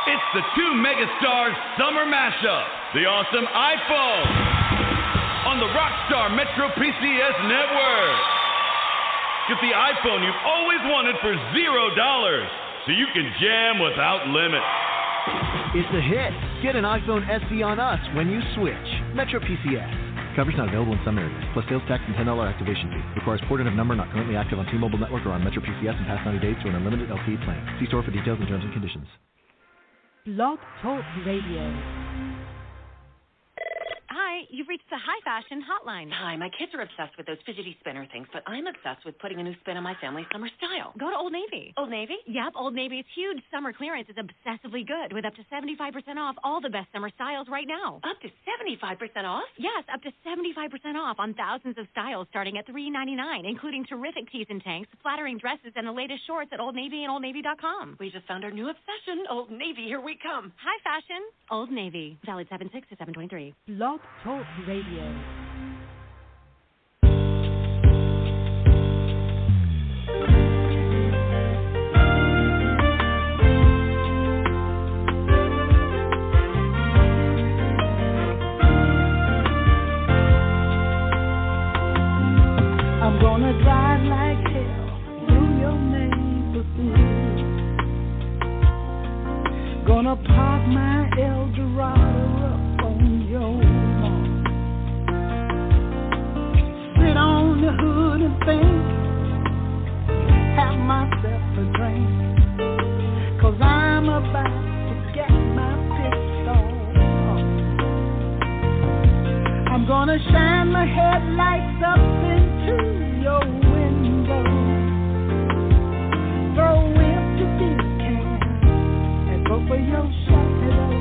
It's the two megastars summer mashup, the awesome iPhone, on the Rockstar Metro PCS network. Get the iPhone you've always wanted for $0, so you can jam without limits. It's a hit. Get an iPhone SE on us when you switch. Metro PCS. Coverage not available in some areas, plus sales tax and $10 activation fee. Requires port and number not currently active on T-Mobile network or on Metro PCS in past 90 days to an unlimited LTE plan. See store for details and terms and conditions. Blog Talk Radio. Hi, you've reached the High Fashion Hotline. Hi, my kids are obsessed with those fidgety spinner things, but I'm obsessed with putting a new spin on my family summer style. Go to Old Navy. Old Navy? Yep, Old Navy's huge summer clearance is obsessively good with up to 75% off all the best summer styles right now. Up to 75% off? Yes, up to 75% off on thousands of styles starting at $3.99, including terrific tees and tanks, flattering dresses, and the latest shorts at Old Navy and OldNavy.com. We just found our new obsession. Old Navy, here we come. High Fashion, Old Navy. Valid 7/6 to 7/23. Blog Talk Radio. I'm gonna drive like hell through your neighborhood. Gonna park my Eldorado up on your lawn. Sit on the hood and think, have myself a drink, 'cause I'm about to get my pistol off. I'm gonna shine my headlights up into your window, throw empty beer cans and go for your shadow.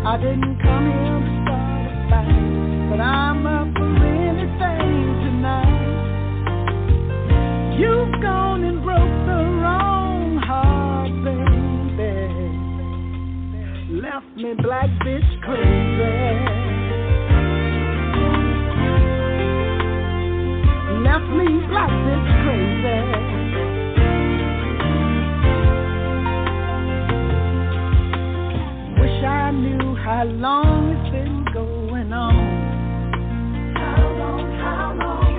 I didn't come here to start a fight, but I'm up for anything tonight. You've gone and broke the wrong heart, baby. Left me black bitch crazy. Left me black bitch crazy. Wish I knew how long it's been going on.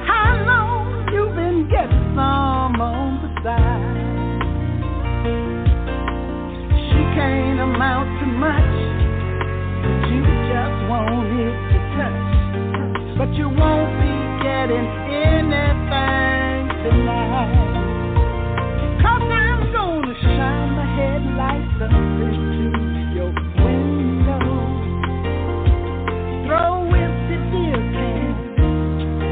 How long you been getting some on the side? She can't amount to much, but you just want it to touch. But you won't be getting anything tonight, 'cause I'm gonna shine my headlights up into your window, throw empty beer cans,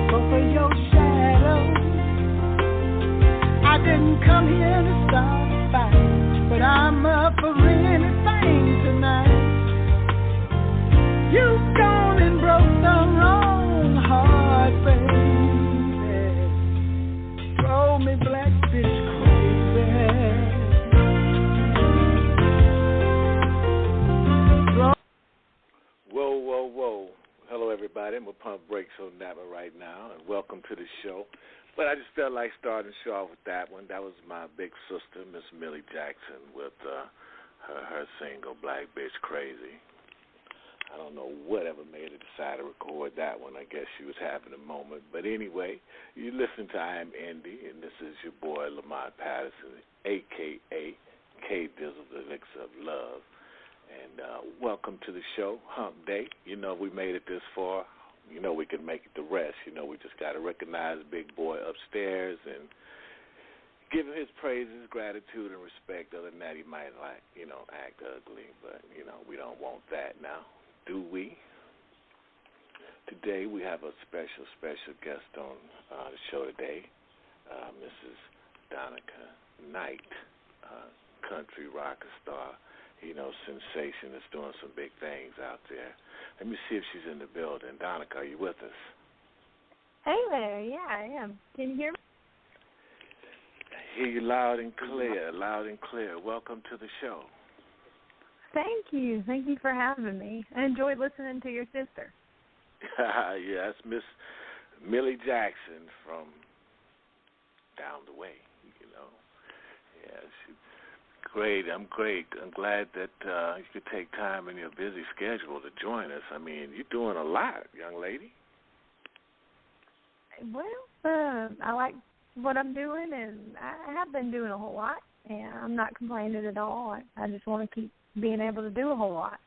go for your shadow. I didn't come here to start a fight, but I'm up for anything tonight. You've gone and broke the wrong heart, baby. Throw me black bitch crazy. Whoa, whoa, whoa. Hello, everybody. I'm going to pump brakes on that one right now, and welcome to the show. But I just felt like starting the show off with that one. That was my big sister, Miss Millie Jackson, with her single, Black Bitch Crazy. I don't know whatever made her decide to record that one. I guess she was having a moment. But anyway, you listen to I Am Indy, and this is your boy, Lamont Patterson, a.k.a. K-Dizzle, the Elixir of Love. And welcome to the show, Hump Day. You know we made it this far. You know we can make it the rest. You know we just got to recognize Big Boy upstairs and give him his praises, gratitude, and respect. Other than that, he might, act ugly. But, we don't want that now, do we? Today we have a special guest on the show today, Mrs. Donica Knight, country rocker star, sensation that's doing some big things out there. Let me see if she's in the building. Donica, are you with us? Hey there, yeah, I am. Can you hear me? I hear you loud and clear. Welcome to the show. Thank you. Thank you for having me. I enjoyed listening to your sister. Yes, Miss Millie Jackson from down the way, Yeah, she Great. I'm great. I'm glad that you could take time in your busy schedule to join us. I mean, you're doing a lot, young lady. Well, I like what I'm doing, and I have been doing a whole lot, and I'm not complaining at all. I just want to keep being able to do a whole lot.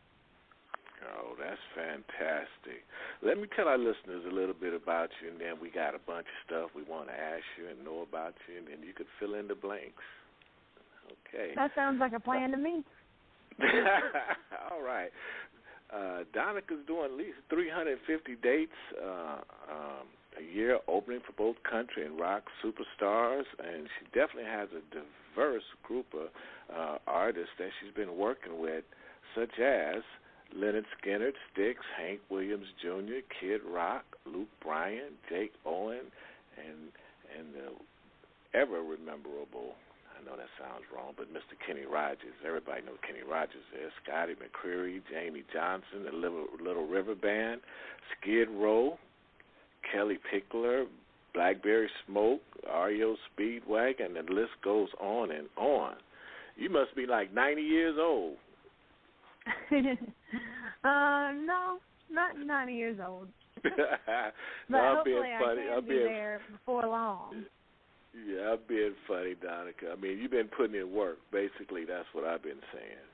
Oh, that's fantastic. Let me tell our listeners a little bit about you, and then we got a bunch of stuff we want to ask you and know about you, and then you could fill in the blanks. Okay. That sounds like a plan to me. All right. Donica's doing at least 350 dates a year, opening for both country and rock superstars, and she definitely has a diverse group of artists that she's been working with, such as Leonard Skinner, Styx, Hank Williams Jr., Kid Rock, Luke Bryan, Jake Owen, and the ever-rememberable, I know that sounds wrong, but Mr. Kenny Rogers. Everybody knows Kenny Rogers is. Scotty McCreery, Jamie Johnson, the Little River Band, Skid Row, Kelly Pickler, Blackberry Smoke, REO Speedwagon, and the list goes on and on. You must be like 90 years old. No, not 90 years old. But no, hopefully I can be there before long. Yeah, I'm being funny, Donica. I mean, you've been putting in work. Basically, that's what I've been saying.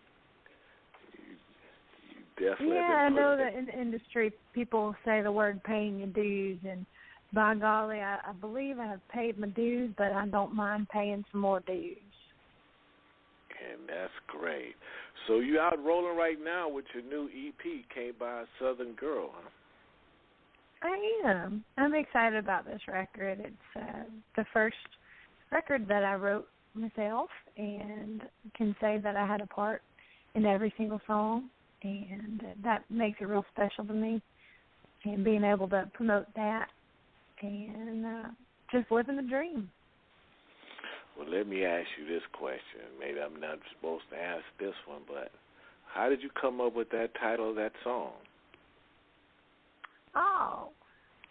You definitely have been I know that in the industry people say the word paying your dues, and by golly, I believe I have paid my dues, but I don't mind paying some more dues. And that's great. So you out rolling right now with your new EP, Came by a Southern Girl, huh? I am. I'm excited about this record. It's the first record that I wrote myself, and can say that I had a part in every single song, and that makes it real special to me, and being able to promote that and just living the dream. Well, let me ask you this question. Maybe I'm not supposed to ask this one, but how did you come up with that title of that song? Oh,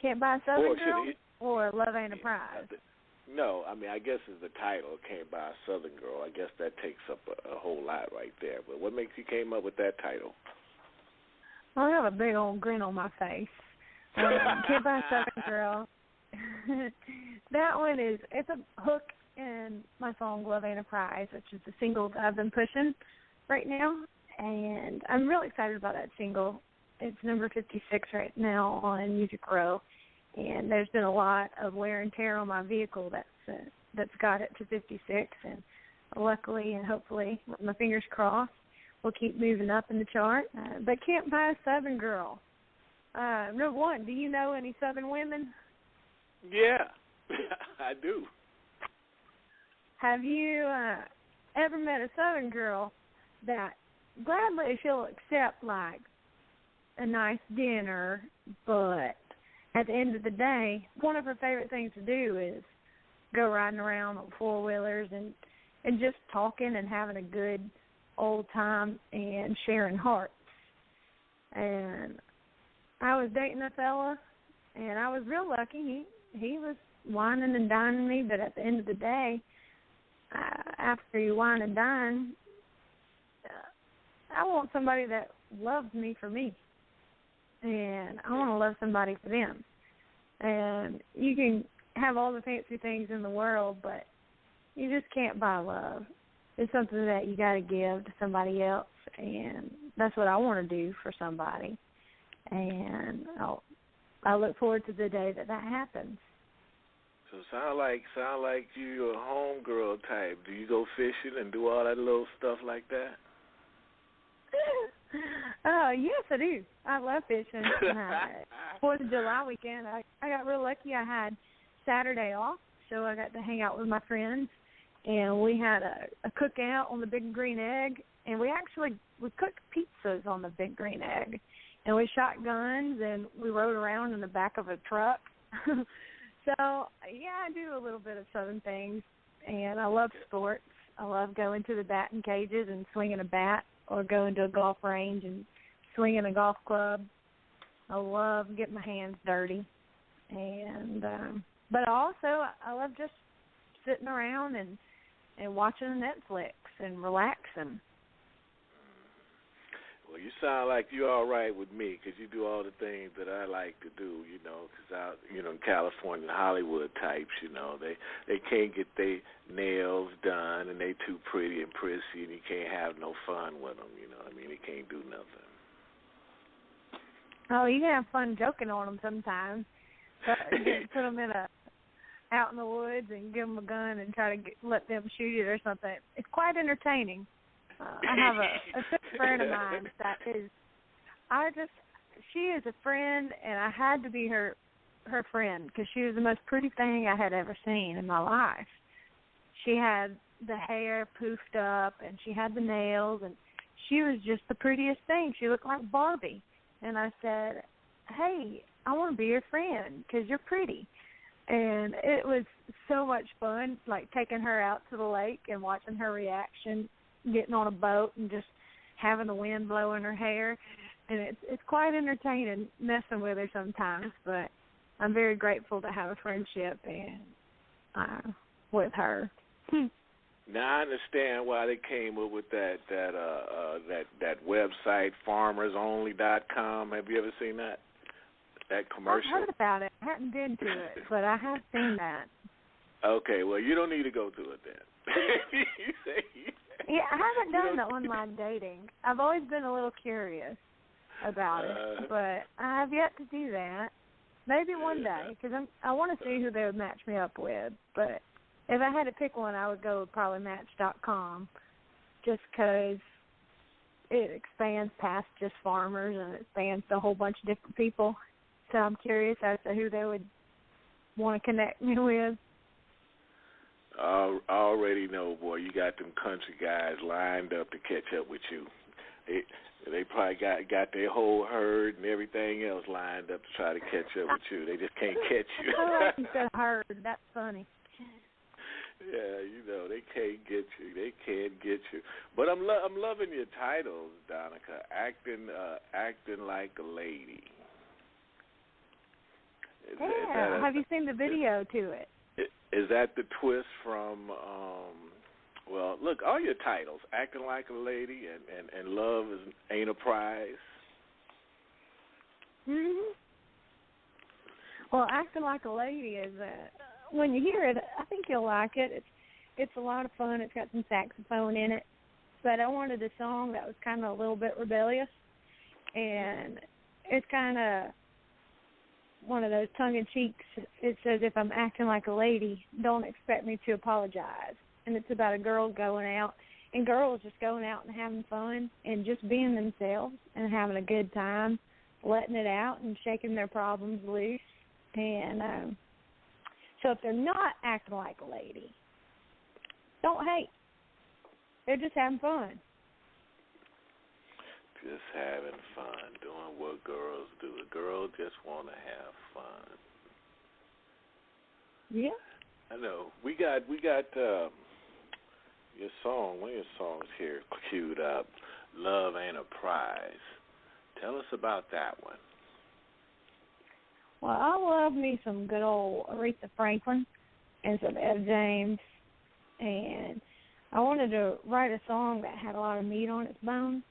Can't Buy a Southern Girl or Love Ain't a Prize? No, I mean, I guess it's the title, Can't Buy a Southern Girl. I guess that takes up a whole lot right there. But what makes you came up with that title? Well, I have a big old grin on my face. Can't Buy a Southern Girl. That one it's a hook in my song Love Ain't a Prize, which is the single that I've been pushing right now. And I'm really excited about that single. It's number 56 right now on Music Row, and there's been a lot of wear and tear on my vehicle that's got it to 56, and luckily and hopefully, with my fingers crossed, we'll keep moving up in the chart. But Can't Buy a Southern Girl. Number one, do you know any Southern women? Yeah, I do. Have you ever met a Southern girl that gladly she'll accept, like, a nice dinner, but at the end of the day, one of her favorite things to do is go riding around on four-wheelers and just talking and having a good old time and sharing hearts. And I was dating a fella, and I was real lucky. He was whining and dining me, but at the end of the day, after you wine and dine, I want somebody that loves me for me. And I want to love somebody for them. And you can have all the fancy things in the world, but you just can't buy love. It's something that you got to give to somebody else, and that's what I want to do for somebody. And I look forward to the day that happens. So sound like you're a homegirl type. Do you go fishing and do all that little stuff like that? Yes, I do. I love fishing. 4th of July weekend, I got real lucky. I had Saturday off, so I got to hang out with my friends, and we had a cookout on the Big Green Egg, and we cooked pizzas on the Big Green Egg, and we shot guns, and we rode around in the back of a truck. So, yeah, I do a little bit of Southern things, and I love sports. I love going to the batting cages and swinging a bat, or going to a golf range and swinging a golf club. I love getting my hands dirty. And but also I love just sitting around and and watching Netflix and relaxing. Well, you sound like you're all right with me because you do all the things that I like to do, you know, because out, you know, in California, Hollywood types, you know, they can't get their nails done and they too pretty and prissy and you can't have no fun with them, you know what I mean? They can't do nothing. Oh, you can have fun joking on them sometimes. Put them out in the woods and give them a gun and try to let them shoot it or something. It's quite entertaining. I have a good friend of mine that she is a friend, and I had to be her friend because she was the most pretty thing I had ever seen in my life. She had the hair poofed up, and she had the nails, and she was just the prettiest thing. She looked like Barbie. And I said, hey, I want to be your friend because you're pretty. And it was so much fun, like taking her out to the lake and watching her reaction, getting on a boat and just having the wind blow in her hair. And it's quite entertaining messing with her sometimes, but I'm very grateful to have a friendship and with her. Now I understand why they came up with that website, farmersonly.com. Have you ever seen that commercial? I've heard about it. I haven't been to it, but I have seen that. Okay, well, you don't need to go to it then. Yeah, I haven't done the online dating. I've always been a little curious about it, but I have yet to do that. Maybe one day, because I want to see who they would match me up with. But if I had to pick one, I would go with probably Match.com, just because it expands past just farmers and it expands to a whole bunch of different people. So I'm curious as to who they would want to connect me with. I already know, boy, you got them country guys lined up to catch up with you. They probably got their whole herd and everything else lined up to try to catch up with you. They just can't catch you. I like you said herd. That's funny. Yeah, you know, they can't get you. They can't get you. But I'm loving your titles, Donica. Acting like a lady. Have you seen the video to it? Is that the twist from, well, look, all your titles, Acting Like a Lady and Love Ain't a Prize. Mm-hmm. Well, Acting Like a Lady is, when you hear it, I think you'll like it. It's a lot of fun. It's got some saxophone in it. But I wanted a song that was kind of a little bit rebellious. And it's kind of one of those tongue-in-cheeks. It says, if I'm acting like a lady, don't expect me to apologize. And it's about a girl going out, and girls just going out and having fun and just being themselves and having a good time, letting it out and shaking their problems loose. And so if they're not acting like a lady, don't hate. They're just having fun. Just having fun, doing what girls do. A girl just want to have fun. Yeah. I know. We got your song, one of your songs here queued up, Love Ain't a Prize. Tell us about that one. Well, I love me some good old Aretha Franklin and some Etta James, and I wanted to write a song that had a lot of meat on its bones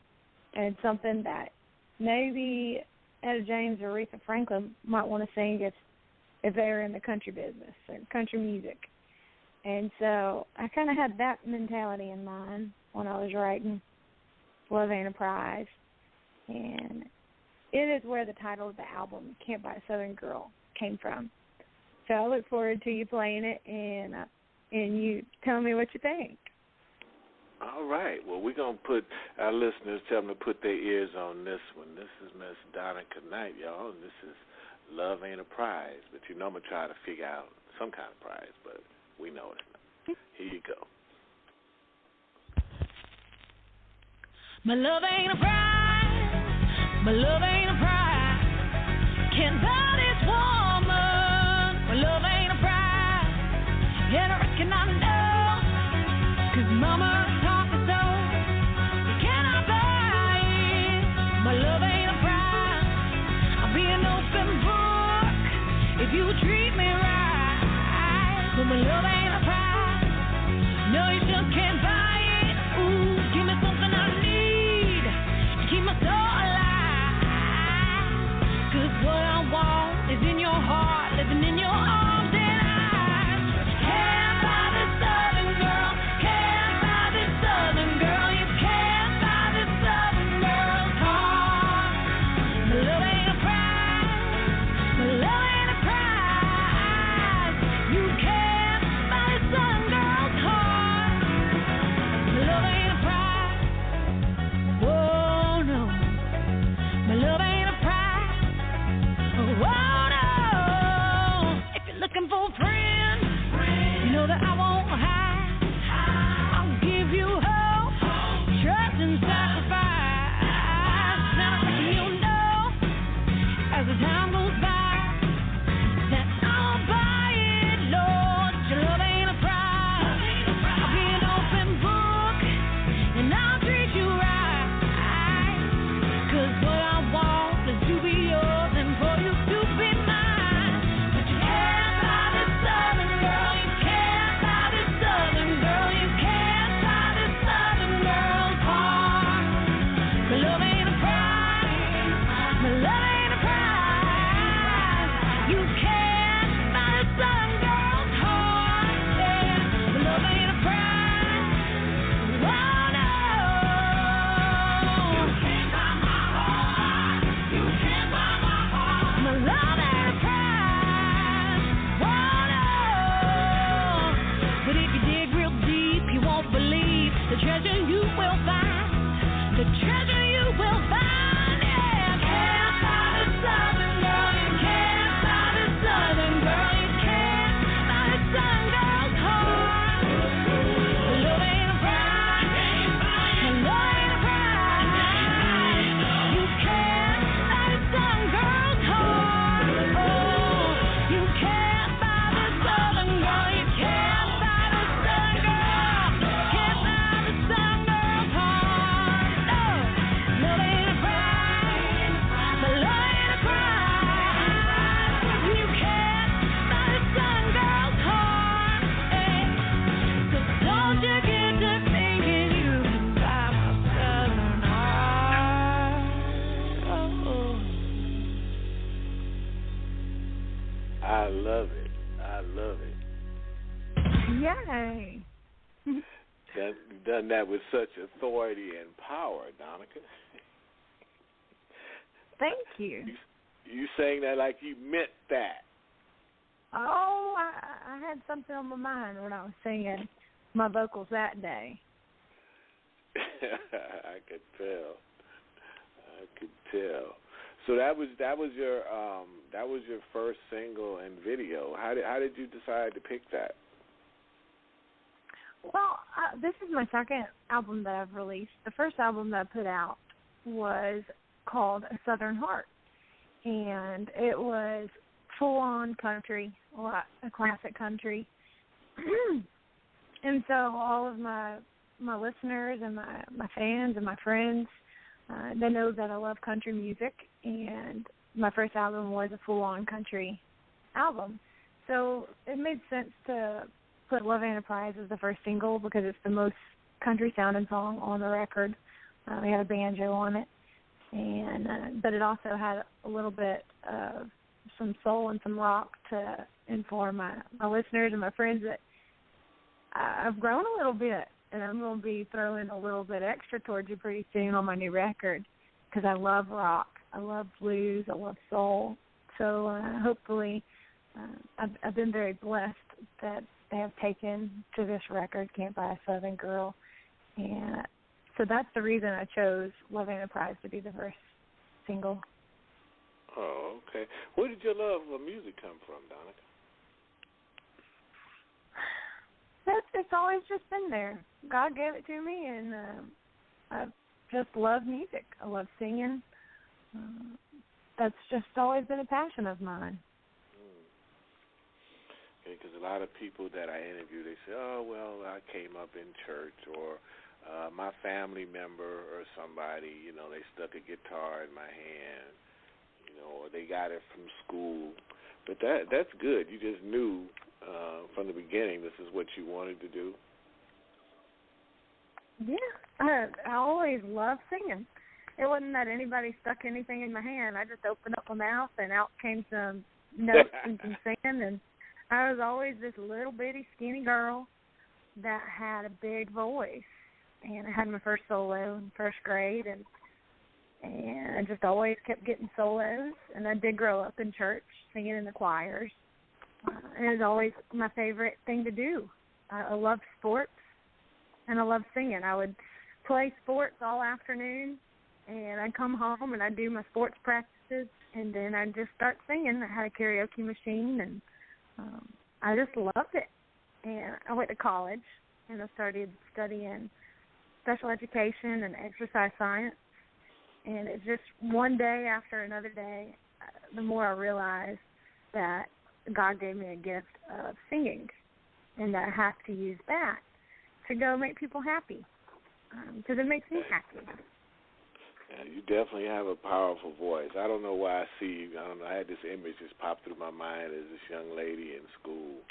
and something that maybe Etta James or Aretha Franklin might want to sing if they were in the country business or country music. And so I kind of had that mentality in mind when I was writing Love Ain't a Prize. And it is where the title of the album, Can't Buy a Southern Girl, came from. So I look forward to you playing it and you tell me what you think. All right. Well, we're going to put our listeners, tell them to put their ears on this one. This is Miss Donica Knight, y'all, and this is Love Ain't a Prize. But you know I'm going to try to figure out some kind of prize, but we know it's not. Here you go. My love ain't a prize. My love ain't a prize. Can't buy this woman. My love ain't a prize. And I reckon I know, 'cause mama taught me so. You cannot buy it. My love ain't a prize. I'll be an open book if you treat me right. But my love ain't a prize. No, you just will find. The treasure you will find. Yeah, can't buy this Southern girl. You can't buy this Southern girl. You can't buy this Southern girl's heart. Love ain't a prize. Love ain't a prize. You can't buy this Southern girl's heart. Oh, you can't buy this Southern girl. You can't buy this Southern girl. Can't buy this Southern girl's heart. No, love ain't a prize. But love ain't a prize. You can't buy this Southern girl's heart. Hey, so don't you get to thinking you can buy my Southern heart. Oh. I love it. I love it. Yay. You've done that with such authority and power, Donica. Thank you. You saying that like you meant that. Oh, I had something on my mind when I was singing my vocals that day. I could tell. So that was your first single and video. How did you decide to pick that? Well, this is my second album that I've released. The first album that I put out was called A Southern Heart, and it was full-on country, a classic country. And so all of my listeners and my fans and my friends, they know that I love country music, and my first album was a full-on country album. So it made sense to put Love Ain't a Prize as the first single because it's the most country-sounding song on the record. We had a banjo on it, and but it also had a little bit of some soul and some rock to inform my listeners and my friends that I've grown a little bit, and I'm going to be throwing a little bit extra towards you pretty soon on my new record because I love rock, I love blues, I love soul. So hopefully I've been very blessed that they have taken to this record, Can't Buy a Southern Girl. And so that's the reason I chose Love Ain't a Prize to be the first single. Oh, okay. Where did your love for music come from, Donica? It's always just been there. God gave it to me, and I just love music. I love singing. That's just always been a passion of mine. Because a lot of people that I interview, they say, oh, well, I came up in church, or my family member or somebody, they stuck a guitar in my hand, or they got it from school. But that's good. You just knew from the beginning this is what you wanted to do. Yeah, I always loved singing. It wasn't that anybody stuck anything in my hand. I just opened up my mouth, and out came some notes and some singing, and I was always this little bitty skinny girl that had a big voice, and I had my first solo in first grade, and I just always kept getting solos, and I did grow up in church singing in the choirs, and it was always my favorite thing to do. I loved sports, and I loved singing. I would play sports all afternoon, and I'd come home, and I'd do my sports practices, and then I'd just start singing. I had a karaoke machine, and I just loved it. And I went to college, and I started studying special education and exercise science. And it just one day after another day, the more I realized that God gave me a gift of singing, and that I have to use that to go make people happy, because it makes me happy. Yeah, you definitely have a powerful voice. I don't know why I see you. I don't know. I had this image just pop through my mind as this young lady in school,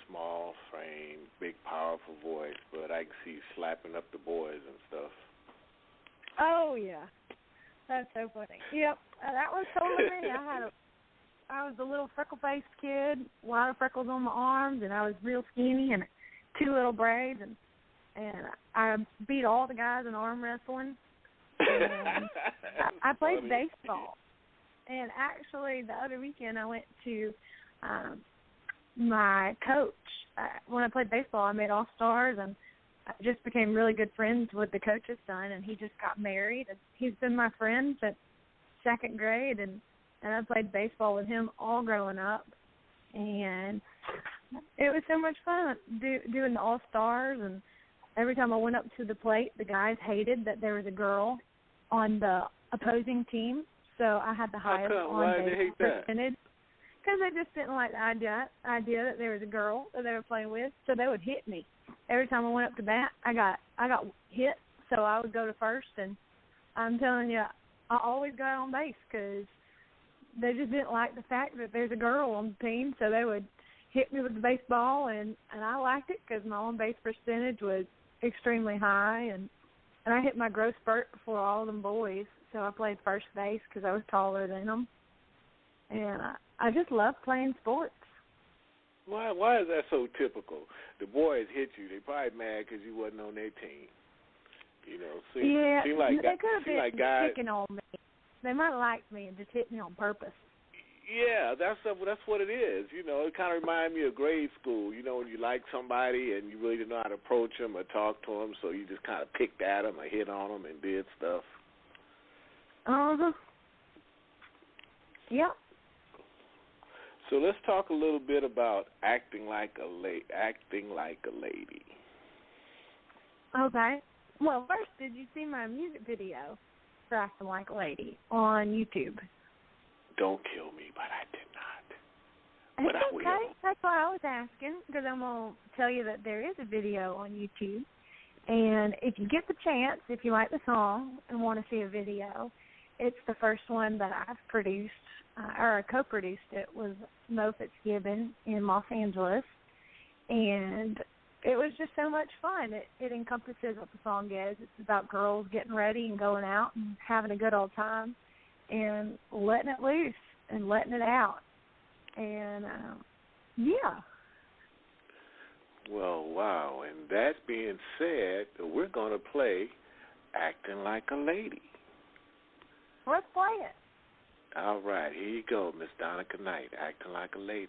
small frame, big, powerful voice, but I can see you slapping up the boys and stuff. Oh, yeah. That's so funny. Yep, that was totally me. I was a little freckle-faced kid, a lot of freckles on my arms, and I was real skinny and 2 little braids, and I beat all the guys in arm wrestling. And I played baseball. And actually, the other weekend, I went to my coach. When I played baseball, I made All-Stars, and I just became really good friends with the coach's son, and he just got married. And he's been my friend since second grade, and I played baseball with him all growing up. And it was so much fun doing the All-Stars, and every time I went up to the plate, the guys hated that there was a girl on the opposing team, so I had the highest on-base percentage. Because they just didn't like the idea that there was a girl that they were playing with, so they would hit me. Every time I went up to bat, I got hit, so I would go to first, and I'm telling you, I always got on base because they just didn't like the fact that there's a girl on the team, so they would hit me with the baseball, and I liked it because my on-base percentage was extremely high, and I hit my growth spurt before all of them boys, so I played first base because I was taller than them, and I just love playing sports. Why is that so typical? The boys hit you. They probably mad because you wasn't on their team. You know, seem like they could have been guys picking on me. They might have liked me and just hit me on purpose. Yeah, that's what it is. You know, it kind of reminds me of grade school. You know, when you like somebody and you really didn't know how to approach them or talk to them, so you just kind of picked at them or hit on them and did stuff. Yep. So let's talk a little bit about acting like a lady. Okay. Well, first, did you see my music video for Acting Like a Lady on YouTube? Don't kill me, but I did not. But It's I okay. will. That's why I was asking, because I'm going to tell you that there is a video on YouTube. And if you get the chance, if you like the song and want to see a video, it's the first one that I've produced, or I co-produced it with Mo Fitzgibbon in Los Angeles. And it was just so much fun. It encompasses what the song is. It's about girls getting ready and going out and having a good old time and letting it loose and letting it out. And, yeah. Well, wow. And that being said, we're going to play Acting Like a Lady. Let's play it. All right, here you go, Miss Donica Knight, Acting Like a Lady.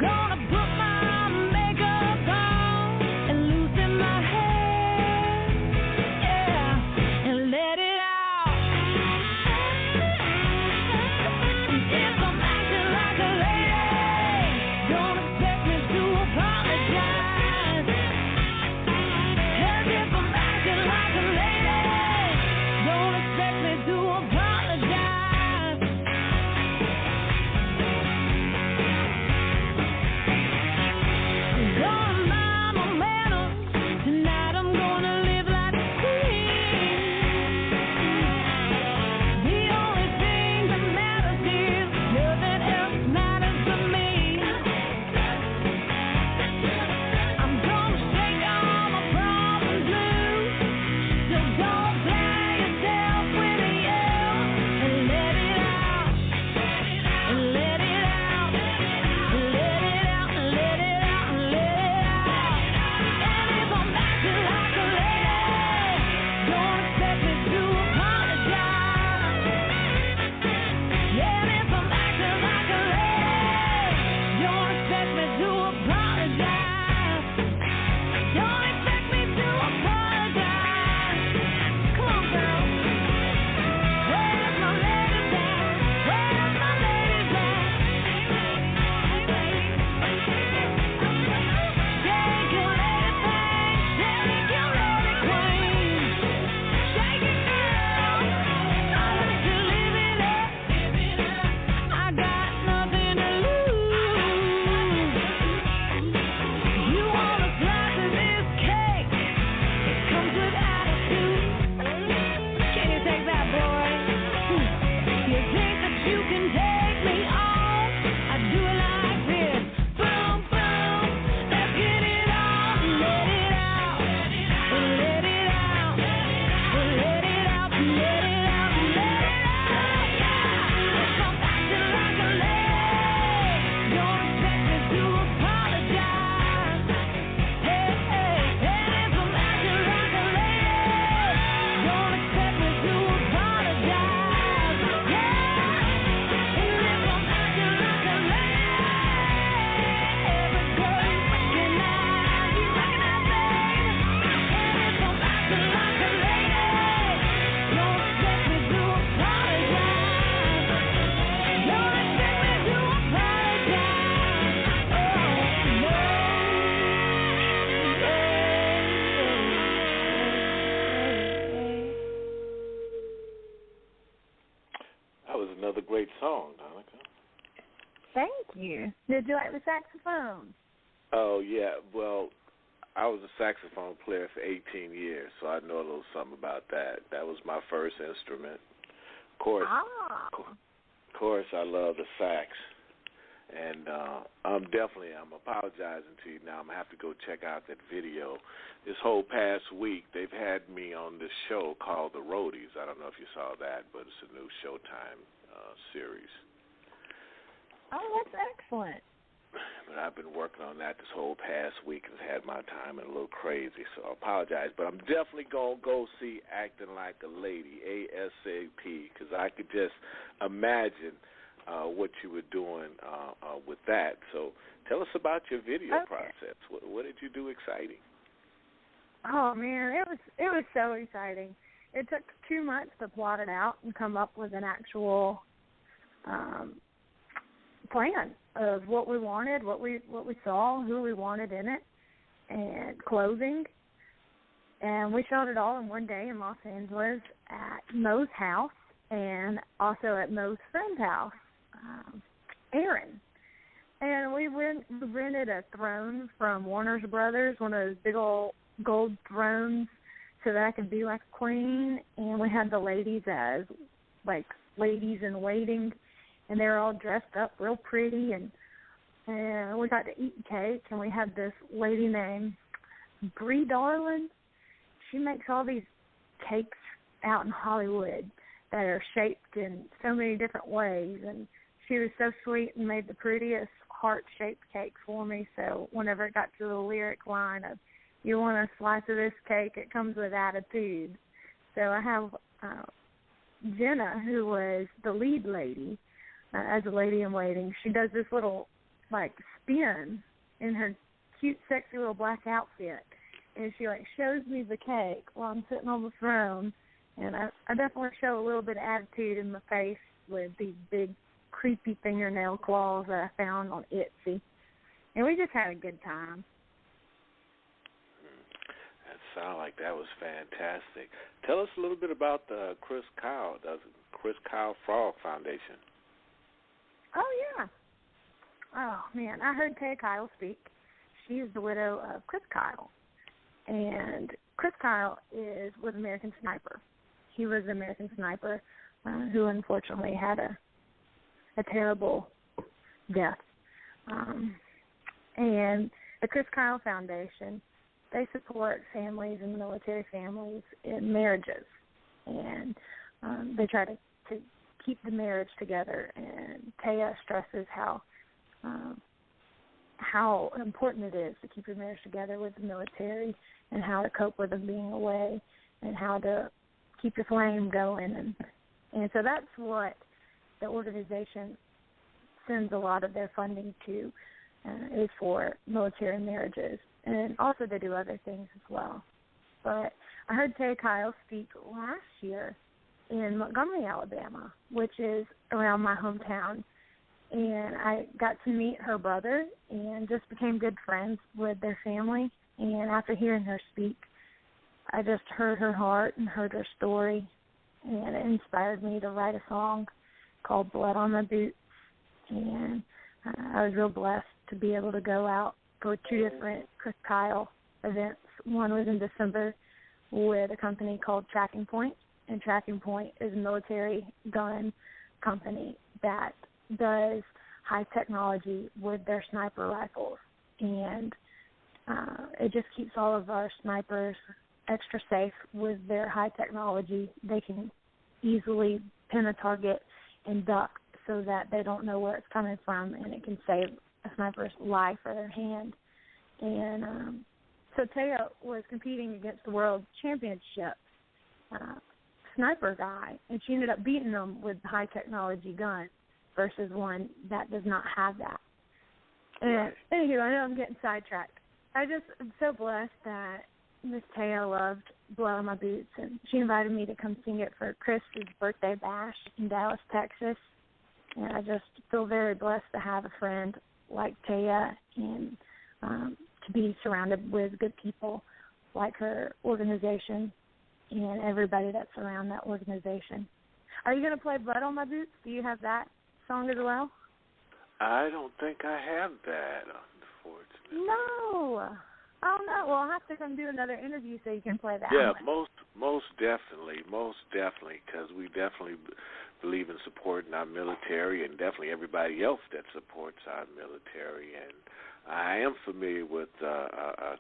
Gonna put my makeup on and loosen my hair. Donica. Thank you. Did you like the saxophone? Oh, yeah. Well, I was a saxophone player for 18 years, so I know a little something about that. That was my first instrument. Of course, I love the sax. And I'm apologizing to you now. I'm going to have to go check out that video. This whole past week, they've had me on this show called The Roadies. I don't know if you saw that, but it's a new Showtime series. Oh, that's excellent. But I've been working on that this whole past week and had my time and a little crazy, so I apologize. But I'm definitely going to go see Acting Like a Lady, ASAP, because I could just imagine what you were doing with that. So tell us about your video process. What did you do exciting? Oh, man, it was so exciting. It took 2 months to plot it out and come up with an actual plan of what we wanted, what we saw, who we wanted in it, and clothing. And we shot it all in one day in Los Angeles at Mo's house and also at Mo's friend's house, Aaron. And we rented a throne from Warner's Brothers, one of those big old gold thrones, so that I could be like a queen. And we had the ladies as like ladies in waiting, and they were all dressed up real pretty. And we got to eat cake, and we had this lady named Bree Darlin. She makes all these cakes out in Hollywood that are shaped in so many different ways, and she was so sweet and made the prettiest heart-shaped cake for me. So whenever it got to the lyric line of, "You want a slice of this cake, it comes with attitude." So I have Jenna, who was the lead lady, as a lady in waiting. She does this little, like, spin in her cute, sexy little black outfit, and she, like, shows me the cake while I'm sitting on the throne, and I definitely show a little bit of attitude in my face with these big, creepy fingernail claws that I found on Etsy, and we just had a good time. That sounded like that was fantastic. Tell us a little bit about the Chris Kyle Frog Foundation. Oh, yeah. Oh, man, I heard Taya Kyle speak. She is the widow of Chris Kyle. And Chris Kyle is with American Sniper. He was an American Sniper who unfortunately had a terrible death. And the Chris Kyle Foundation, they support families and military families in marriages. And they try to keep the marriage together. And Taya stresses how important it is to keep your marriage together with the military, and how to cope with them being away, and how to keep your flame going. And so that's what the organization sends a lot of their funding to, is for military marriages. And also they do other things as well. But I heard Taya Kyle speak last year in Montgomery, Alabama, which is around my hometown. And I got to meet her brother and just became good friends with their family. And after hearing her speak, I just heard her heart and heard her story, and it inspired me to write a song called Blood on My Boots. And I was real blessed to be able to go out for 2 different Chris Kyle events. One was in December with a company called Tracking Point, and Tracking Point is a military gun company that does high technology with their sniper rifles. And it just keeps all of our snipers extra safe with their high technology. They can easily pin a target and duck so that they don't know where it's coming from, and it can save a sniper's life or their hand. And so Taya was competing against the world championship sniper guy, and she ended up beating him with high technology gun versus one that does not have that. And anyway, I know I'm getting sidetracked. I just am so blessed that Miss Taya loved Blood on My Boots, and she invited me to come sing it for Chris's birthday bash in Dallas, Texas. And I just feel very blessed to have a friend like Taya, and to be surrounded with good people like her organization and everybody that's around that organization. Are you going to play Blood on My Boots? Do you have that song as well? I don't think I have that, unfortunately. No. Oh, no. Well, I'll have to come do another interview so you can play that one. Most definitely, because we definitely believe in supporting our military and definitely everybody else that supports our military. And I am familiar with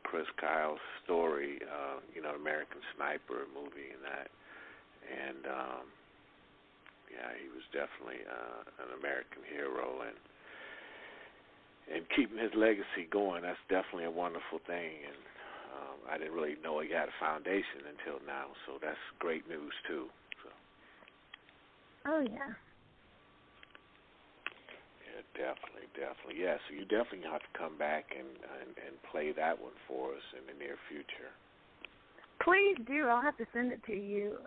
Chris Kyle's story, American Sniper movie and that. And, he was definitely an American hero. And keeping his legacy going, that's definitely a wonderful thing. And I didn't really know he had a foundation until now, so that's great news, too. So. Oh, yeah. Yeah, definitely. Yeah, so you definitely have to come back and play that one for us in the near future. Please do. I'll have to send it to you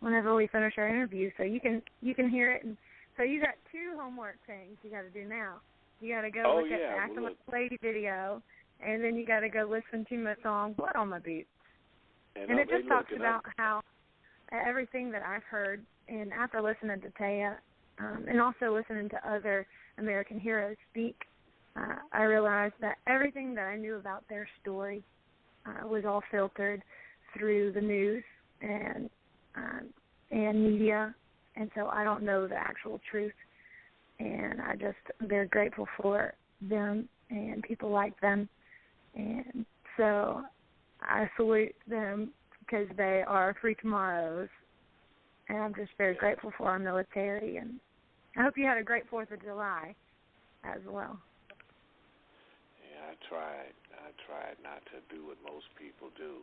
whenever we finish our interview, so you can hear it. And so you got 2 homework things you got to do now. You got to go look at the Acting Lady video, and then you got to go listen to my song "Blood on My Boots." And it just talks about how everything that I've heard, and after listening to Taya, and also listening to other American heroes speak, I realized that everything that I knew about their story was all filtered through the news and media, and so I don't know the actual truth. And I'm very grateful for them and people like them. And so I salute them because they are free tomorrows. And I'm just very grateful for our military. And I hope you had a great 4th of July as well. Yeah, I tried not to do what most people do,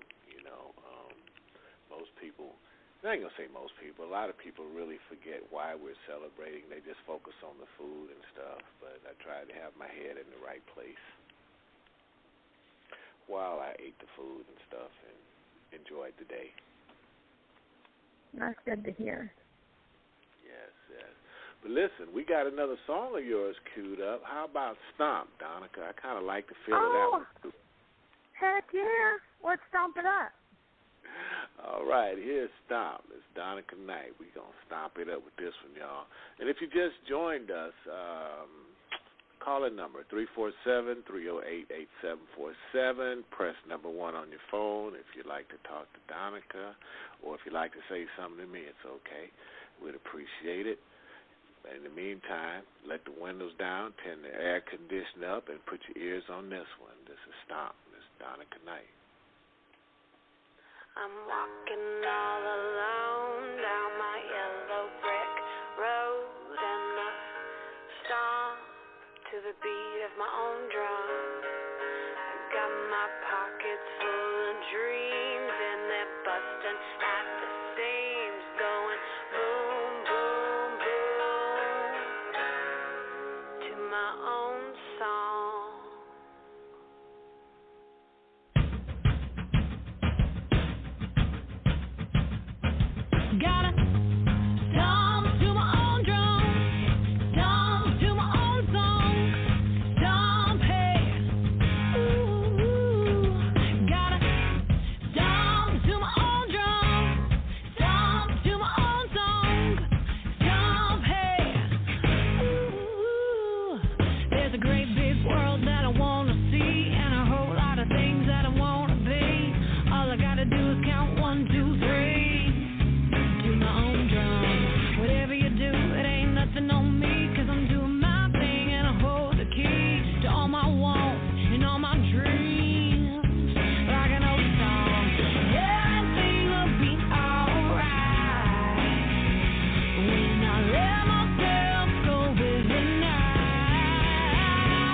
most people, I ain't going to say most people, a lot of people really forget why we're celebrating. They just focus on the food and stuff, but I tried to have my head in the right place while I ate the food and stuff and enjoyed the day. That's good to hear. Yes. But listen, we got another song of yours queued up. How about Stomp, Donica? I kind of like the feel of that one, too. Heck yeah. Let's stomp it up. All right, here's Stomp. It's Donica Knight. We're going to stomp it up with this one, y'all. And if you just joined us, call in number 347-308-8747. Press number 1 on your phone if you'd like to talk to Donica, or if you'd like to say something to me, it's okay. We'd appreciate it. In the meantime, let the windows down, turn the air conditioner up, and put your ears on this one. This is Stomp. This is Donica Knight. I'm walking all alone down my yellow brick road, and I stomp to the beat of my own drum. I got my pockets full of dreams, and they're busting at the seams, going boom, boom, boom, to my own song. Gotta stomp to my own drum, stomp to my own song, stomp, hey, ooh, gotta stomp to my own drum, stomp to my own song, stomp, hey, ooh, there's a great big world that I wanna see, and a whole lot of things that I wanna be. All I gotta do is count 1, 2, 3. Whatever you do, it ain't nothing on me, 'cause I'm doing my thing and I hold the key to all my wants and all my dreams. Like an old song, everything will be alright when I let myself go with the night.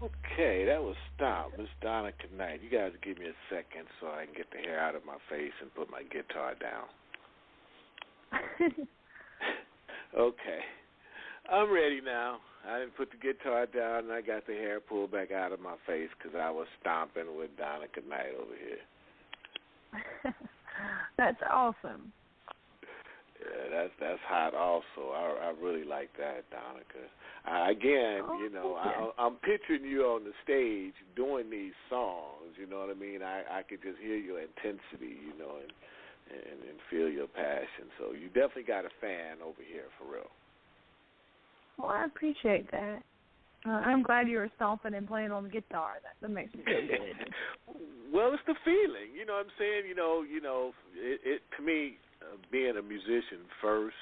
Okay, that was Stomp, Miss Donica Knight. You guys give me a second so I can get the hair out of my face and put my guitar down. Okay, I'm ready now. I didn't put the guitar down and I got the hair pulled back out of my face because I was stomping with Donica Knight over here. That's awesome. Yeah, that's hot also. I really like that, Donica. I'm picturing you on the stage doing these songs, you know what I mean? I could just hear your intensity, and feel your passion. So you definitely got a fan over here, for real. Well, I appreciate that. I'm glad you were stomping and playing on the guitar. That makes me feel good. Well, it's the feeling, you know what I'm saying? It to me, being a musician first,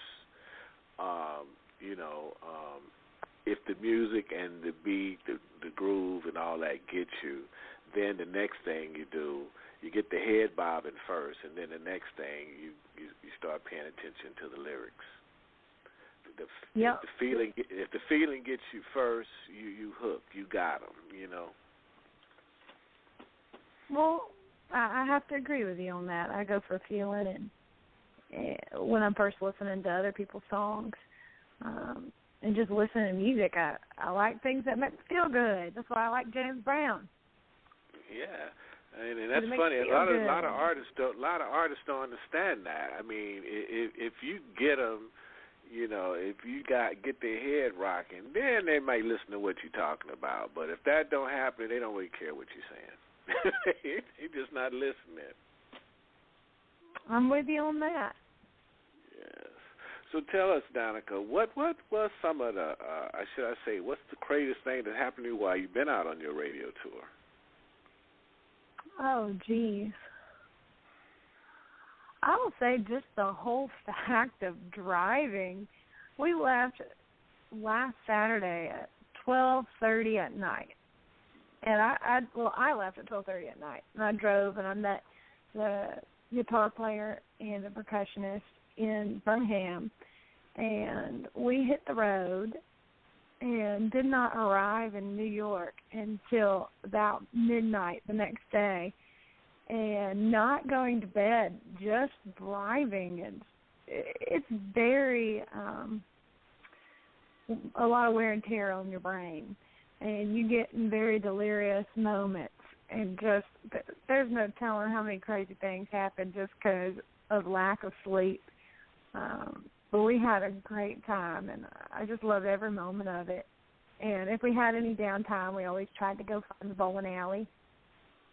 if the music and the beat, the groove and all that get you, then the next thing you do, you get the head bobbing first, and then the next thing you start paying attention to the lyrics. If the feeling gets you first, you hook, you got them, Well, I have to agree with you on that. I go for feeling, and when I'm first listening to other people's songs, and just listening to music, I like things that make me feel good. That's why I like James Brown. Yeah. And that's funny. A lot of artists don't understand that. I mean, if you get them, if you get their head rocking, then they might listen to what you're talking about. But if that don't happen, they don't really care what you're saying. They're just not listening. I'm with you on that. Yes. So tell us, Donica, what was some of the, what's the craziest thing that happened to you while you've been out on your radio tour? Oh, geez. I will say just the whole fact of driving. We left last Saturday at 12:30 at night. And I left at 12:30 at night. And I drove and I met the guitar player and the percussionist in Birmingham. And we hit the road and did not arrive in New York until about midnight the next day, and not going to bed, just driving. And it's very, a lot of wear and tear on your brain, and you get in very delirious moments, and just, there's no telling how many crazy things happen just because of lack of sleep. But we had a great time, and I just loved every moment of it. And if we had any downtime, we always tried to go find the bowling alley.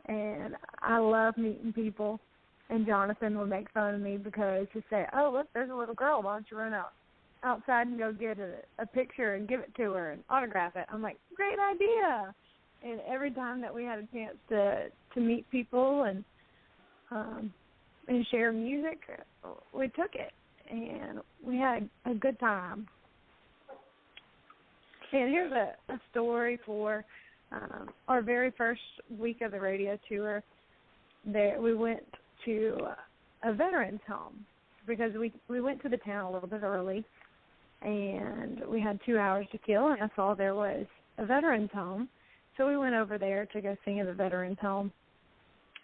And I love meeting people. And Jonathan would make fun of me because he'd say, "Oh, look, there's a little girl. Why don't you run outside and go get a picture and give it to her and autograph it?" I'm like, "Great idea!" And every time that we had a chance to meet people and share music, we took it. And we had a good time. And here's a story for our very first week of the radio tour. There, we went to a veterans home because we went to the town a little bit early, and we had 2 hours to kill, and I saw there was a veterans home. So we went over there to go sing at the veterans home.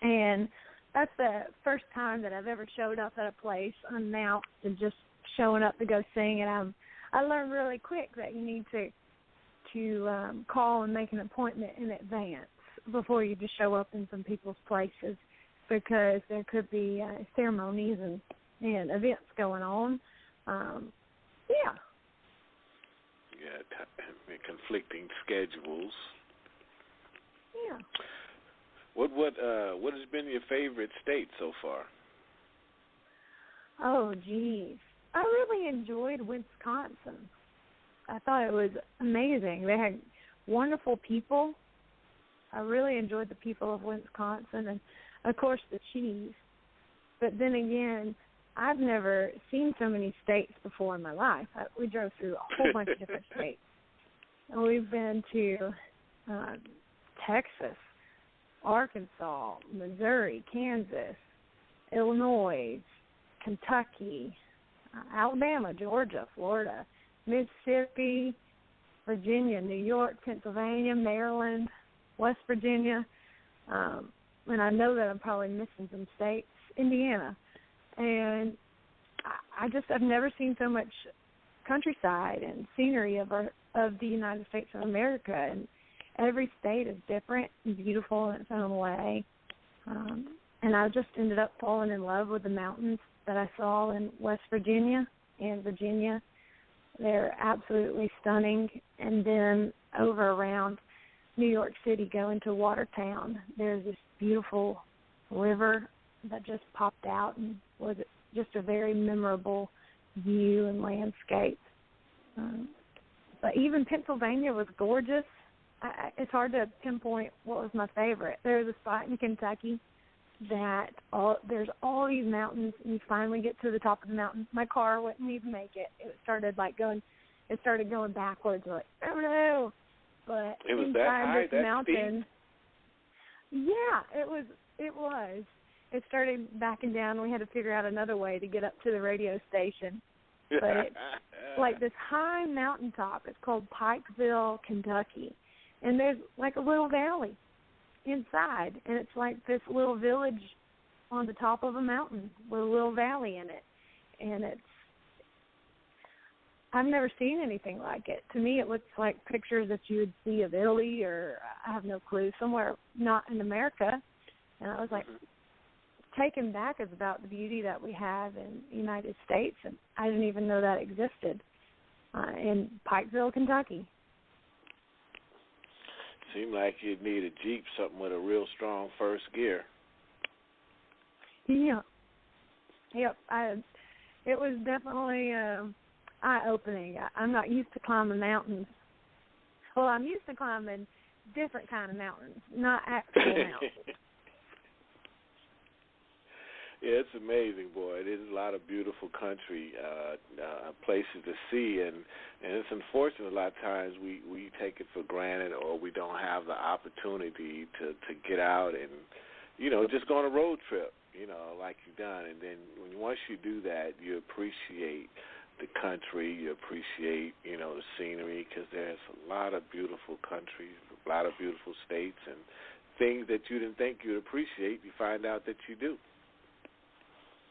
And that's the first time that I've ever showed up at a place unannounced and just showing up to go sing. And I learned really quick that you need to call and make an appointment in advance before you just show up in some people's places, because there could be ceremonies and events going on. Yeah, conflicting schedules. Yeah. What has been your favorite state so far? Oh, geez. I really enjoyed Wisconsin. I thought it was amazing. They had wonderful people. I really enjoyed the people of Wisconsin and, of course, the cheese. But then again, I've never seen so many states before in my life. We drove through a whole bunch of different states. And we've been to Texas, Arkansas, Missouri, Kansas, Illinois, Kentucky, Alabama, Georgia, Florida, Mississippi, Virginia, New York, Pennsylvania, Maryland, West Virginia, and I know that I'm probably missing some states, Indiana. And I've never seen so much countryside and scenery of the United States of America, and every state is different and beautiful in its own way. And I just ended up falling in love with the mountains that I saw in West Virginia and Virginia. They're absolutely stunning. And then over around New York City, going to Watertown, there's this beautiful river that just popped out and was just a very memorable view and landscape. But even Pennsylvania was gorgeous. It's hard to pinpoint what was my favorite. There's a spot in Kentucky that there's all these mountains, and you finally get to the top of the mountain. My car wouldn't even make it. It started going backwards. Like, oh no! But it was inside that high, this that mountain, steep? Yeah, it was. It started backing down. We had to figure out another way to get up to the radio station. But it's like this high mountaintop. It's called Pikeville, Kentucky. And there's like a little valley inside. And it's like this little village on the top of a mountain with a little valley in it. And I've never seen anything like it. To me, it looks like pictures that you would see of Italy, or I have no clue, somewhere not in America. And I was like, taken back is about the beauty that we have in the United States, and I didn't even know that existed in Pikeville, Kentucky. Seemed like you'd need a Jeep, something with a real strong first gear. Yeah. Yep. It was definitely eye-opening. I'm not used to climbing mountains. Well, I'm used to climbing different kind of mountains, not actual mountains. Yeah, it's amazing, boy. There's a lot of beautiful country, places to see, and it's unfortunate a lot of times we take it for granted, or we don't have the opportunity to get out and, just go on a road trip, like you've done. And then once you do that, you appreciate the country, you appreciate, the scenery, because there's a lot of beautiful countries, a lot of beautiful states, and things that you didn't think you'd appreciate, you find out that you do.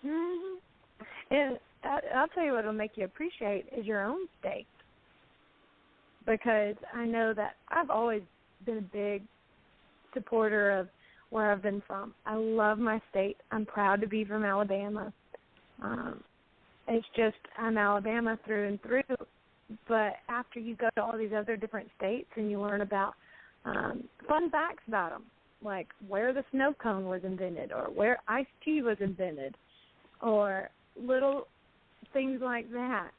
Mm-hmm. And I'll tell you what will make you appreciate is your own state, because I know that I've always been a big supporter of where I've been from. I love my state. I'm proud to be from Alabama. It's just I'm Alabama through and through. But after you go to all these other different states and you learn about fun facts about them, like where the snow cone was invented, or where iced tea was invented, or little things like that.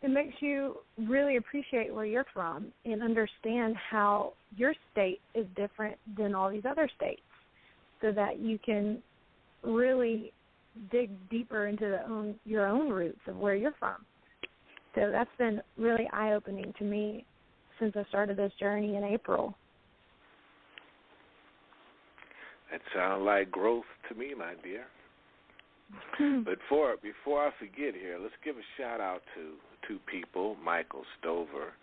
It makes you really appreciate where you're from and understand how your state is different than all these other states, so that you can really dig deeper into your own roots of where you're from. So that's been really eye-opening to me since I started this journey in April. That sounds like growth to me, my dear. But before I forget here, let's give a shout-out to two people, Michael Stover,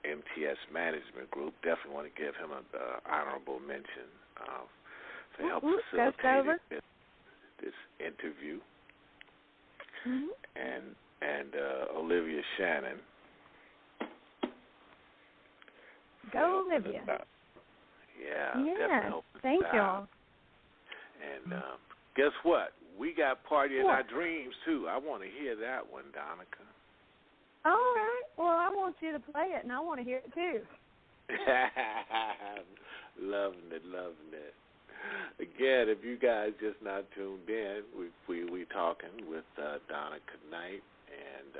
MTS Management Group. Definitely want to give him an honorable mention for help facilitating this interview. Mm-hmm. And Olivia Shannon. Go, Olivia. Yeah, thank y'all. And guess what? We got Party in Our Dreams, too. I want to hear that one, Donica. All right. Well, I want you to play it, and I want to hear it, too. Loving it. Again, if you guys just not tuned in, we talking with Donica Knight, and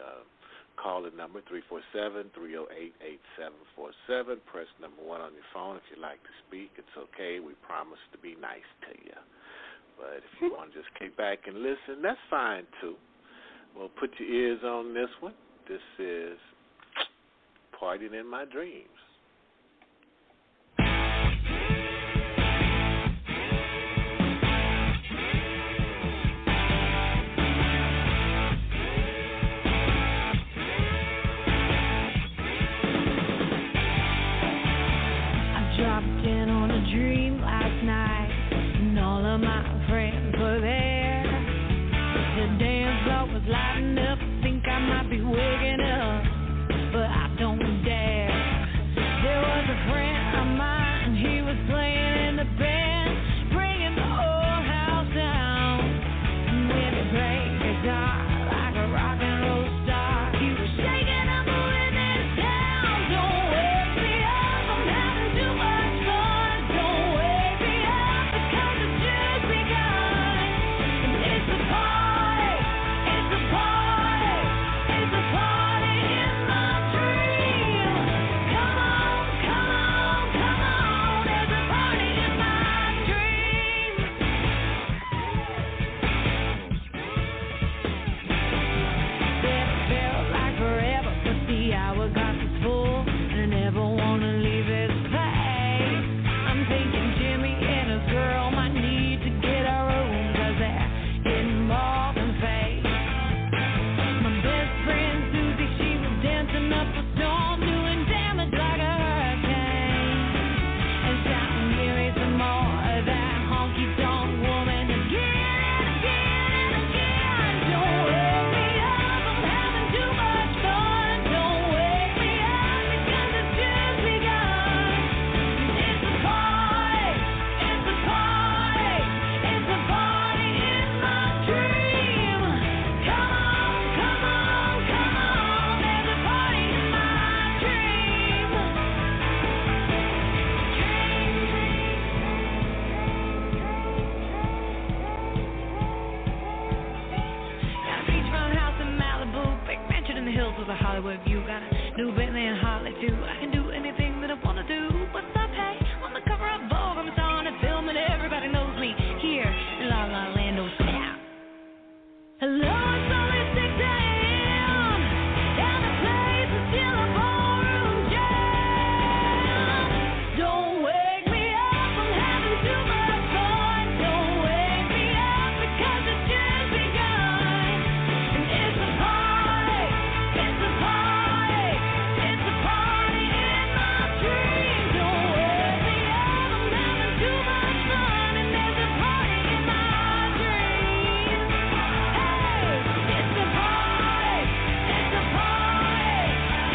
call the number 347-308-8747. Press number 1 on your phone if you'd like to speak. It's okay. We promise to be nice to you. But if you want to just kick back and listen, that's fine, too. Well, put your ears on this one. This is Partying in My Dreams. I girls with a Hollywood view. Got a new Bentley and Harley too. I can do anything that I wanna do. What's up, hey? On the cover of Vogue, I'm starring and filming. Everybody knows me here in La La Land. Oh snap! Hello, it's only 6 a.m. and the place is still a ballroom jam. Don't wake me up, I'm having too much fun. Don't wake me up because it's just begun. And it's a party, it's a party, it's a party in my dreams. Don't wake me up, I'm having too much fun. And there's a party in my dreams. Hey, it's a party, it's a party,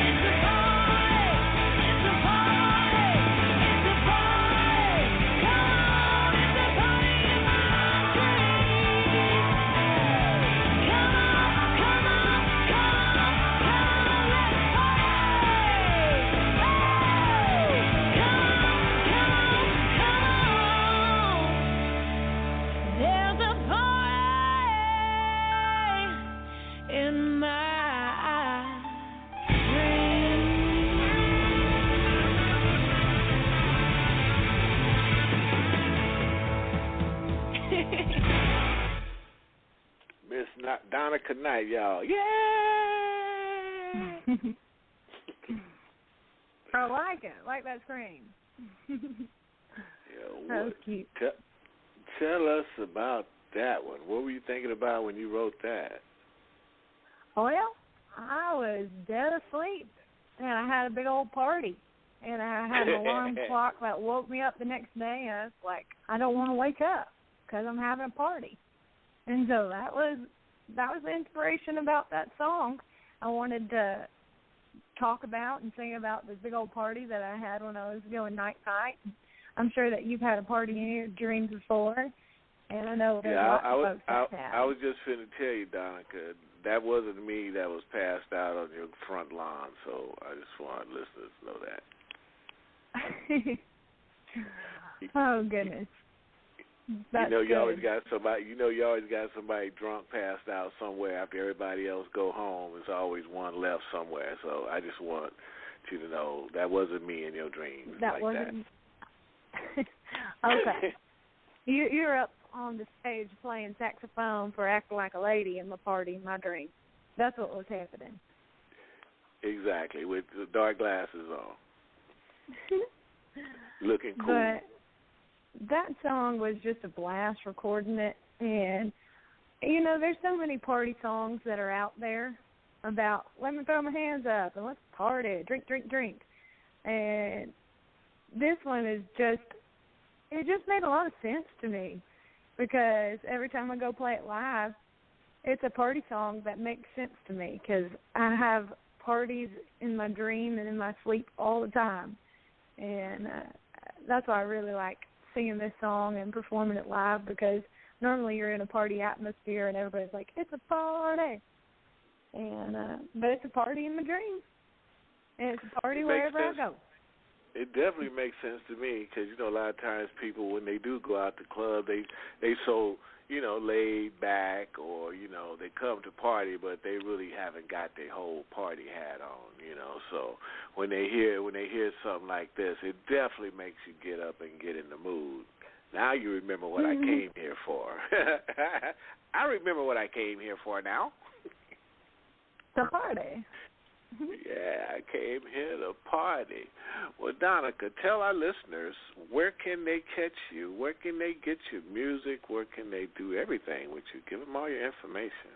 it's a party, it's a party, it's a party. Come on, it's a party in my dreams. Come on, come on, come on, come on, let's party. Come on, come on. There's a party in my dreams. Miss Donica Knight, y'all. Yeah. I like it. Like that scream. That was cute. Tell us about that one. What were you thinking about when you wrote that? Well, I was dead asleep, and I had a big old party, and I had an alarm clock that woke me up the next day, and I was like, I don't want to wake up because I'm having a party. And so that was the inspiration about that song. I wanted to talk about and sing about this big old party that I had when I was going night-night. I'm sure that you've had a party in your dreams before, and I know there's lots of folks that have. I was just finna tell you, Donica, that wasn't me that was passed out on your front lawn, so I just want listeners to know that. Oh, goodness. That's you always got somebody. You always got somebody drunk, passed out somewhere after everybody else go home. There's always one left somewhere. So I just want you to know that wasn't me in your dreams. That wasn't. Okay. You're up on the stage playing saxophone for Acting Like a Lady in my party in my dream. That's what was happening. Exactly, with the dark glasses on, looking cool. But that song was just a blast recording it, and there's so many party songs that are out there about let me throw my hands up and let's party, drink, drink, drink. And this one is it just made a lot of sense to me because every time I go play it live, it's a party song that makes sense to me because I have parties in my dream and in my sleep all the time. And that's why I really like singing this song and performing it live because normally you're in a party atmosphere and everybody's like, it's a party. And but it's a party in my dreams. And it's a party wherever I go. It definitely makes sense to me because, a lot of times people, when they do go out to the club, they so, laid back or, they come to party, but they really haven't got their whole party hat on, So when they hear something like this, it definitely makes you get up and get in the mood. Now you remember what I came here for. I remember what I came here for now. The party. Yeah, I came here to party. Well, Donica, tell our listeners, where can they catch you? Where can they get your music? Where can they do everything with you? Give them all your information.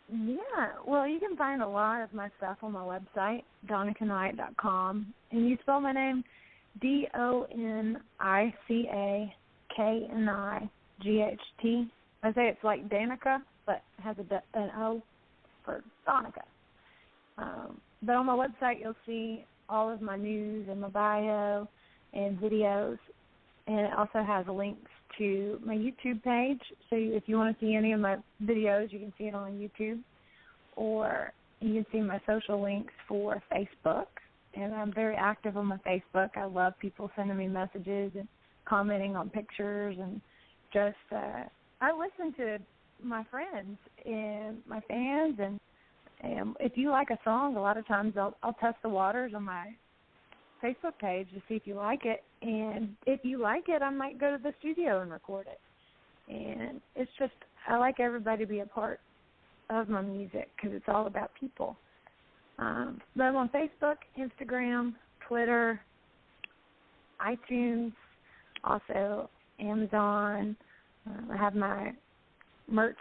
Yeah, well, you can find a lot of my stuff on my website, donicaknight.com. And you spell my name DONICAKNIGHT. I say it's like Danica, but it has an O for Donica. But on my website, you'll see all of my news and my bio and videos. And it also has links to my YouTube page. So if you want to see any of my videos, you can see it on YouTube. Or you can see my social links for Facebook. And I'm very active on my Facebook. I love people sending me messages and commenting on pictures. And just, I listen to my friends and my fans and And if you like a song, a lot of times I'll test the waters on my Facebook page to see if you like it. And if you like it, I might go to the studio and record it. And it's just, I like everybody to be a part of my music because it's all about people. But I'm on Facebook, Instagram, Twitter, iTunes, also Amazon. I have my merch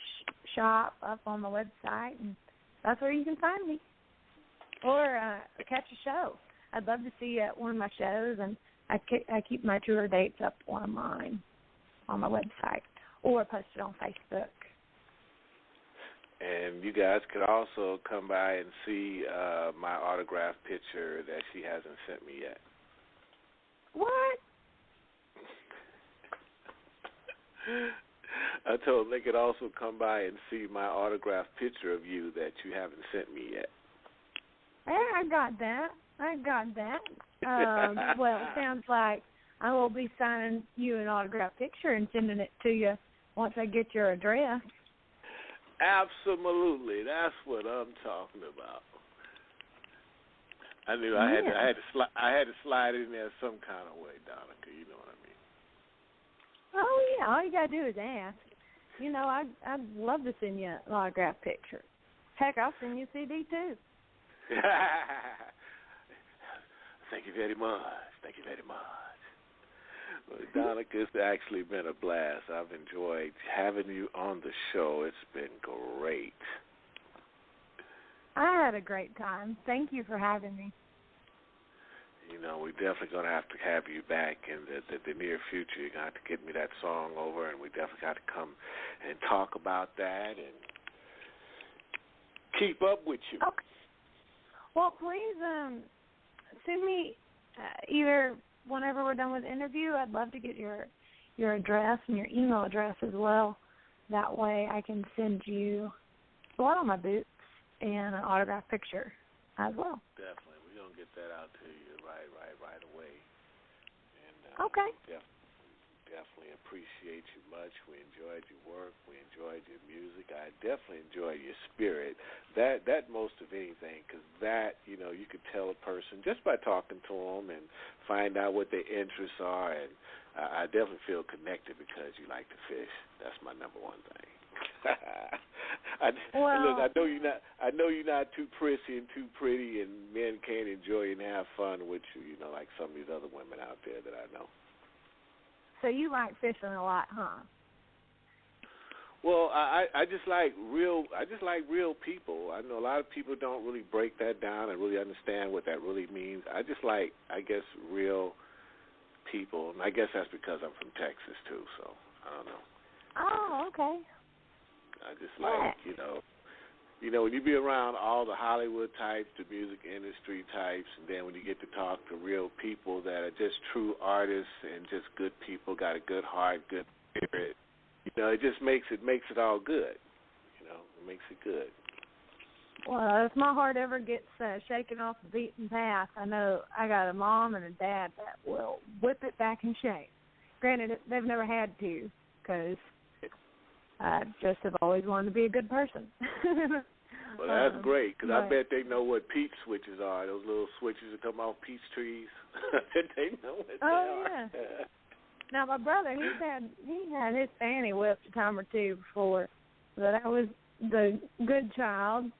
shop up on the website, and that's where you can find me. Or catch a show. I'd love to see you at one of my shows, and I keep my tour dates up online on my website or post it on Facebook. And you guys could also come by and see my autographed picture that she hasn't sent me yet. What? I told them they could also come by and see my autographed picture of you that you haven't sent me yet. Yeah, I got that. Well, it sounds like I will be signing you an autographed picture and sending it to you once I get your address. Absolutely, that's what I'm talking about. I knew I had to slide in there some kind of way, Donica. You know what I mean? Oh yeah, all you gotta do is ask. You know, I'd love to send you an autographed picture. Heck, I'll send you a CD too. Thank you very much. Well, Donica, it's actually been a blast. I've enjoyed having you on the show. It's been great. I had a great time. Thank you for having me. You know, we're definitely going to have you back in the near future. You're going to have to get me that song over, and we definitely got to come and talk about that and keep up with you. Okay. Well, please send me either whenever we're done with the interview. I'd love to get your address and your email address as well. That way I can send you blood on my boots and an autographed picture as well. Definitely. We're going to get that out to you right away. And, okay. Definitely appreciate you much. We enjoyed your work. We enjoyed your music. I definitely enjoy your spirit. That most of anything, because that, you know, you could tell a person just by talking to them and find out what their interests are. And I definitely feel connected because you like to fish. That's my number one thing. Look, I know you're not too prissy and too pretty, and men can't enjoy and have fun with you. You know, like some of these other women out there that I know. So you like fishing a lot, huh? Well, I just like real people. I know a lot of people don't really break that down and really understand what that really means. I just like, I guess, real people, and I guess that's because I'm from Texas too. So I don't know. Oh, okay. I just like, you know, when you be around all the Hollywood types, the music industry types, and then when you get to talk to real people that are just true artists and just good people, got a good heart, good spirit, you know, it just makes it all good. You know, it makes it good. Well, if my heart ever gets shaken off the beaten path, I know I got a mom and a dad that will whip it back in shape. Granted, they've never had to, because I just have always wanted to be a good person. Well, that's great, because I bet they know what peach switches are, those little switches that come off peach trees. They know what they are. Yeah. Now, my brother, he had his fanny whipped a time or two before, but I was the good child,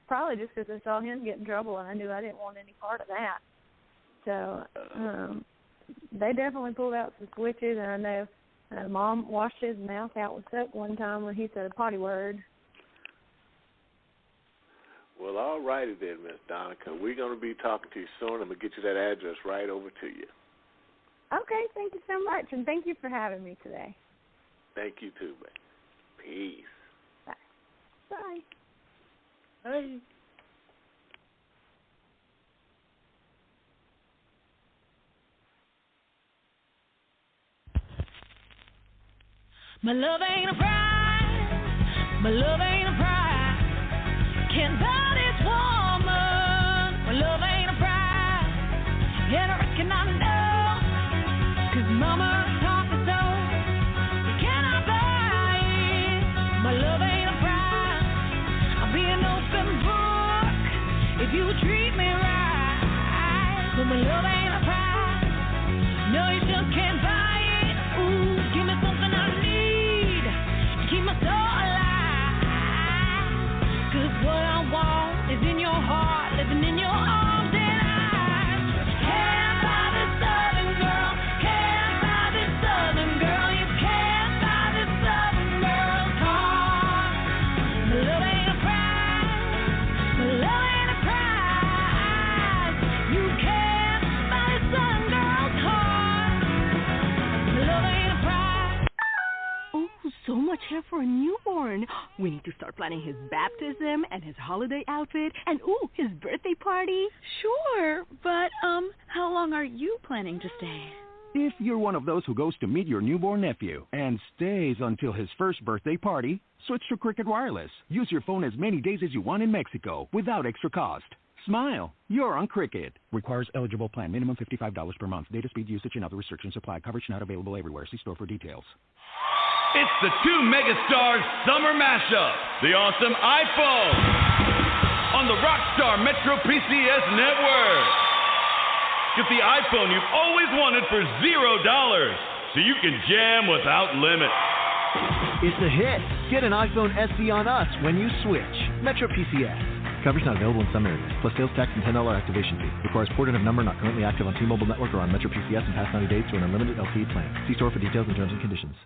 probably just because I saw him get in trouble, and I knew I didn't want any part of that. So they definitely pulled out some switches, and I know Mom washed his mouth out with soap one time when he said a potty word. Well, all righty then, Miss Donica. We're going to be talking to you soon. I'm going to get you that address right over to you. Okay, thank you so much, and thank you for having me today. Thank you too, man. Peace. Bye. Bye. Bye. My love ain't a prize. My love ain't a prize. Can't buy this woman. My love ain't a prize. And I reckon I know, 'cause mama taught me so. You cannot buy it. My love ain't a prize. I'll be an open book. if you treat me right. But my love ain't a prize. No, you just can't buy it. Ooh, give me something I need to keep my soul alive. 'Cause what I want is in your heart, living in your arms and eyes. Can't buy this southern girl. Can't buy this southern girl. You can't buy this southern girl's heart. My love ain't a prize. My love ain't a prize. You can't buy this southern girl's heart. My love ain't a prize. Oh, so much hair for a newborn. We need to start planning his baptism and his holiday outfit and, ooh, his birthday party. Sure, but, how long are you planning to stay? If you're one of those who goes to meet your newborn nephew and stays until his first birthday party, switch to Cricket Wireless. Use your phone as many days as you want in Mexico without extra cost. Smile. You're on Cricket. Requires eligible plan. Minimum $55 per month. Data speed usage and other restrictions apply. Coverage not available everywhere. See store for details. It's the two megastars summer mashup, the awesome iPhone, on the Rockstar Metro PCS network. Get the iPhone you've always wanted for $0, so you can jam without limit. It's a hit. Get an iPhone SE on us when you switch. Metro PCS. Coverage not available in some areas, plus sales tax and $10 activation fee. Requires ported of number not currently active on T-Mobile network or on Metro PCS in past 90 days to an unlimited LTE plan. See store for details and terms and conditions.